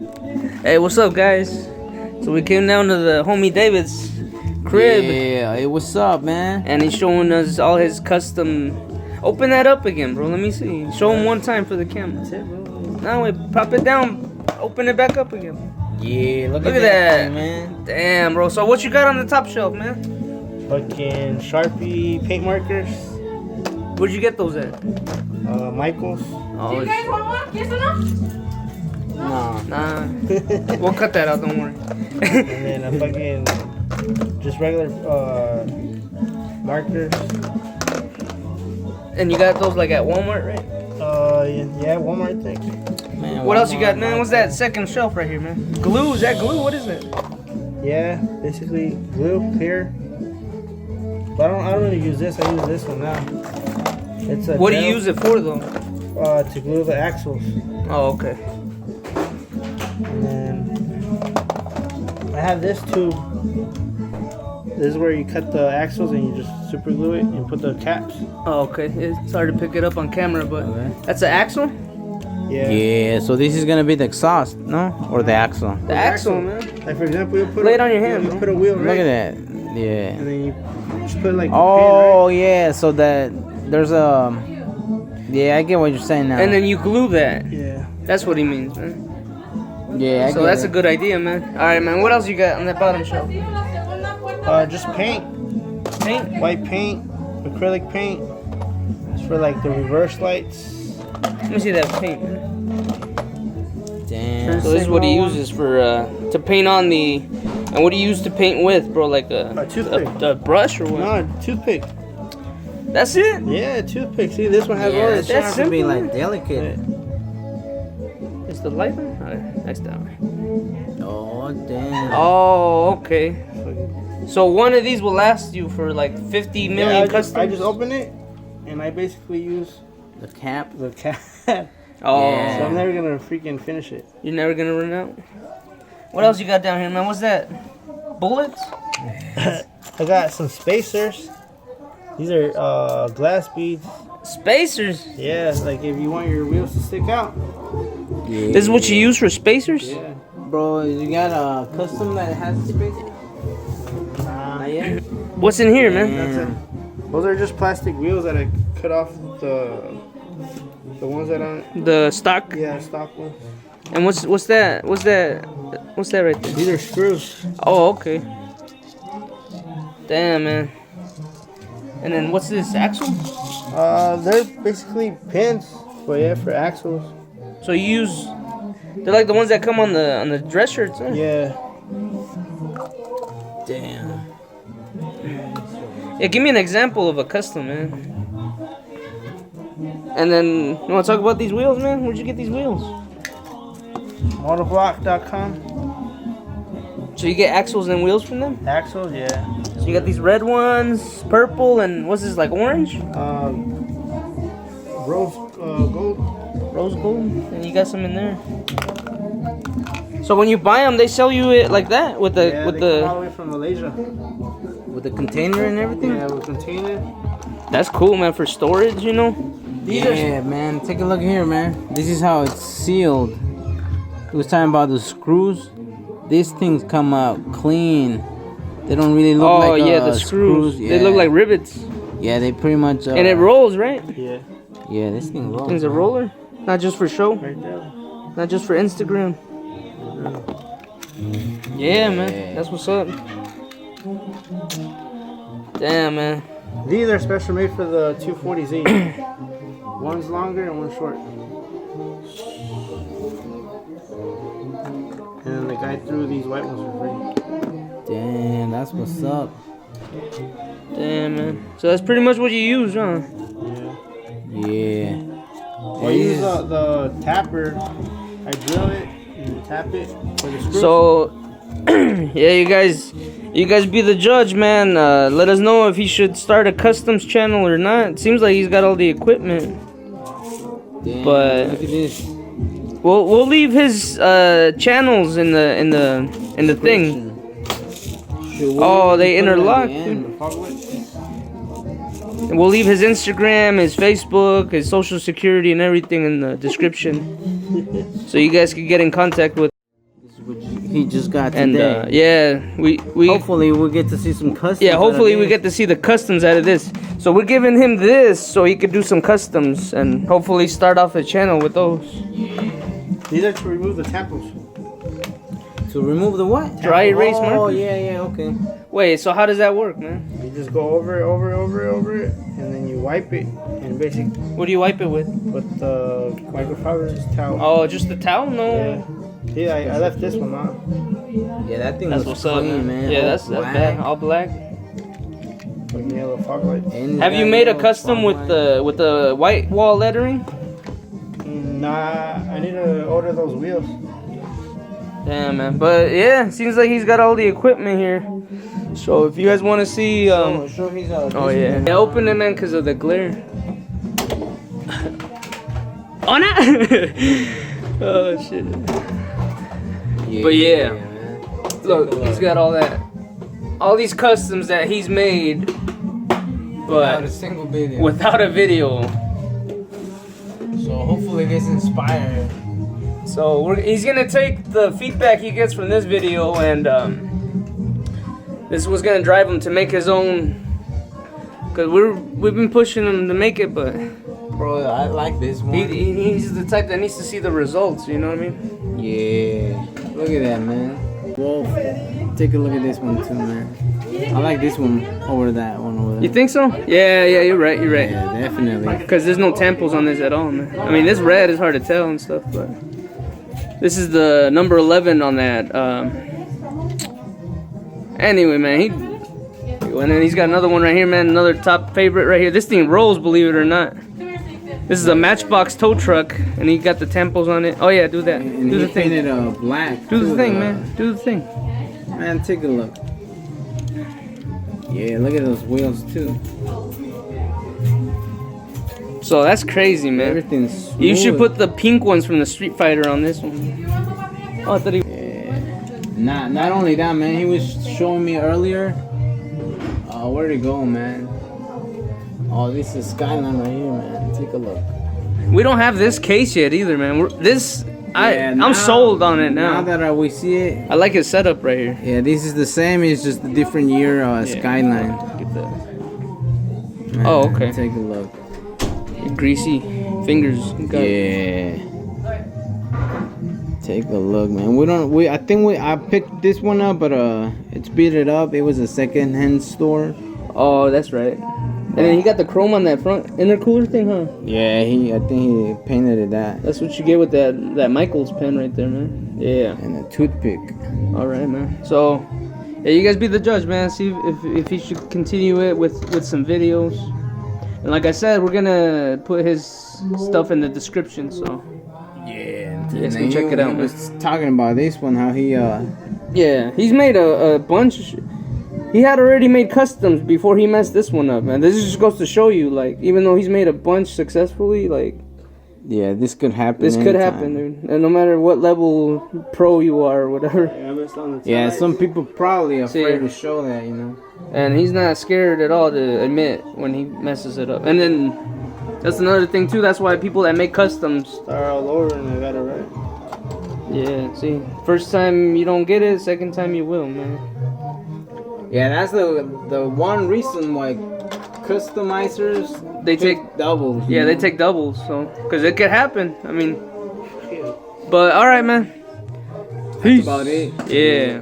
Hey, what's up, guys? So we came down to the homie David's crib. Yeah, hey, what's up, man? And he's showing us all his custom. Open that up again, bro. Let me see. Show him one time for the camera. That's it, bro. Now wait, pop it down. Open it back up again. Yeah, look Look at at that, thing, man. Damn, bro. So what you got on the top shelf, man? Fucking Sharpie paint markers. Where'd you get those at? Michaels. Oh, You guys want one? Yes or no? nah. We'll cut that out. Don't worry. And then a fucking just regular markers. And you got those like at Walmart, right? Yeah, Walmart I think. Man, What else you got, man? What's that second shelf right here, man? Glue? Is that glue? What is it? Yeah, basically glue, clear. But I don't really use this. I use this one now. It's a What do you gel, use it for, though? to glue the axles. Oh, okay. And then I have this tube. This is where you cut the axles and you just super glue it and put the caps. Oh, okay. It's hard to pick it up on camera, but Okay. that's an axle? Yeah. Yeah, so this is gonna be the exhaust, no? Or the axle? The axle, man. Like for example, you put Lay it on your hand, you bro. put a wheel Look right, at that. Yeah. and then you just put like the Oh, yeah, so that there's a. Yeah, I get what you're saying now. And then you glue that. pin, right? Yeah. That's what he means, man. Yeah, I So get that's it. a good idea, man. All right, man. What else you got on that bottom shelf? Just paint, Paint? white paint, acrylic paint. It's for like the reverse lights. Let me see that paint, man. Damn. So this is what he uses for to paint on the. And what do you use to paint with, bro? Like A toothpick. a brush or what? No, toothpick. That's it. Yeah, toothpick. See, this one has Yeah, orange. that That's has to be simple, like man. delicate. Is the light on? Alright, next down. Oh, damn. Oh, okay. So one of these will last you for like 50 million Yeah, I customs. just open it, and I basically use The cap. the cap. Oh, Yeah. So I'm never gonna freaking finish it. you're never gonna run out. What else you got down here, man? What's that? Bullets? I got some spacers. These are glass beads. Spacers? Yeah, like if you want your wheels to stick out. Yeah. This is what you use for spacers? Yeah. Bro, you got a custom that has space? Not yet? What's in here, man? That's it. Those are just plastic wheels that I cut off the ones that aren't. The stock. Yeah, stock ones. And what's that? What's that right there? These are screws. Oh, okay. Damn, man. And then what's this axle? They're basically pins, but yeah, for axles. So you use they're like the ones that come on the dress shirts, huh? Yeah. Damn. Yeah, give me an example of a custom, man. And then you want to talk about these wheels, man? Where'd you get these wheels? Motoblock.com. So you get axles and wheels from them? Axles, yeah. So you got these red ones, purple, and what's this, like orange? Rose gold. Rose gold? And you got some in there. So when you buy them, they sell you it like that with the Yeah, with they come all the. the way from Malaysia. With the container and everything? Yeah, with container. That's cool, man, for storage, you know. Yeah, man. Take a look here, man. This is how it's sealed. He was talking about the screws. These things come out clean. They don't really look like Oh yeah, the screws. They look like rivets, Yeah, they pretty much. and it rolls, right? Yeah, Yeah, this thing rolls. Thing's a roller, not just for show, right there. not just for Instagram. Yeah, man, Yeah. that's what's up. Damn, man. These are special made for the 240Z. One's longer and one's short. And then the guy threw these white ones for free. Damn, that's what's up. Damn, man. So that's pretty much what you use, huh? Yeah. Yeah. I use the tapper. I drill it and tap it for the screws. So, yeah, you guys be the judge, man. Let us know if he should start a customs channel or not. It seems like he's got all the equipment. Damn, But- look at this. We'll leave his channels in the thing. Oh, they interlock. We'll leave his Instagram, his Facebook, his social security, and everything in the description, so you guys can get in contact with. he just got And today. yeah, we Hopefully we'll get to see some customs. yeah, hopefully out we of get to see the customs out of this. So we're giving him this so he could do some customs and hopefully start off the channel with those. These are to remove the tampons. this. To remove the what? Dry erase Oh marker? yeah, okay. Wait, so how does that work, man? You just go over it, and then you wipe it, and basically What do you wipe it with? with the microfiber towel. Oh, just the towel? No. Yeah. Yeah, I left this one out. Yeah, that thing That's looks what's up, clean, man. Yeah, All that's black. bad. All black. With the yellow fog lights. And Have you that made a little custom fog with light. the white wall lettering? Nah, I need to order those wheels. Damn, man. But yeah, seems like he's got all the equipment here. So if you guys want to see, Show his oh yeah, yeah, open it, man, because of the glare. Oh no! Oh shit! But yeah. man. Look, he's got all these customs that he's made, Without a but single video. without a video. So hopefully gets inspired. So he's gonna take the feedback he gets from this video, and this was gonna drive him to make his own. Cause we've been pushing him to make it, but Bro, I like this one. he's the type that needs to see the results. You know what I mean? Yeah. Look at that, man. Whoa. Take a look at this one too, man. I like this one over that one over there. You think so? Yeah, you're right. You're right. Yeah, definitely. Cause there's no tampons on this at all, man. I mean, this red is hard to tell and stuff, but this is the number 11 on that. Anyway, man, and then he's got another one right here, man. Another top favorite right here. This thing rolls, believe it or not. This is a Matchbox tow truck, and he got the tampons on it. Oh yeah, do that. And Do he the thing. painted black. Do the too, thing, man. Do the thing. Man, take a look. Yeah, look at those wheels too. So that's crazy, man. Everything's smooth. You should put the pink ones from the Street Fighter on this one. Oh, I thought he. Not only that, man. He was showing me earlier. Where'd it go, man? Oh, this is Skyline right here, man. Take a look. We don't have this case yet either, man. Yeah, now- I'm sold on it now. Now that we see it, I like his setup right here. yeah, this is the same. It's just a different year Skyline. Get that. Man, Oh, okay. Take a look. Greasy fingers. Got it. Yeah. Take a look, man. I picked this one up, but it's beat it up. It was a second-hand store. Oh, that's right. And then he got the chrome on that front intercooler thing, huh? Yeah, I think he painted it that. That's what you get with that Michaels pen right there, man. Yeah. And a toothpick. All right, man. So, yeah, you guys be the judge, man. See if he should continue it with some videos. And like I said, we're gonna put his stuff in the description. So Yeah. you guys can check it out, He man. was talking about this one, how he Yeah, he's made a bunch. He had already made customs before he messed this one up, man. This just goes to show you, like, even though he's made a bunch successfully, like, yeah, this could happen. this could anytime. happen, dude. And no matter what level pro you are or whatever. Yeah, some people probably afraid See. to show that, you know. And he's not scared at all to admit when he messes it up. And then that's another thing too. That's why people that make customs, Start all over and I got it right. yeah. See, first time you don't get it, second time you will, man. Yeah, that's the one reason why customizers They take doubles. you yeah, they know? take doubles, so because it could happen. I mean, but all right, man. Peace. That's about it. Yeah.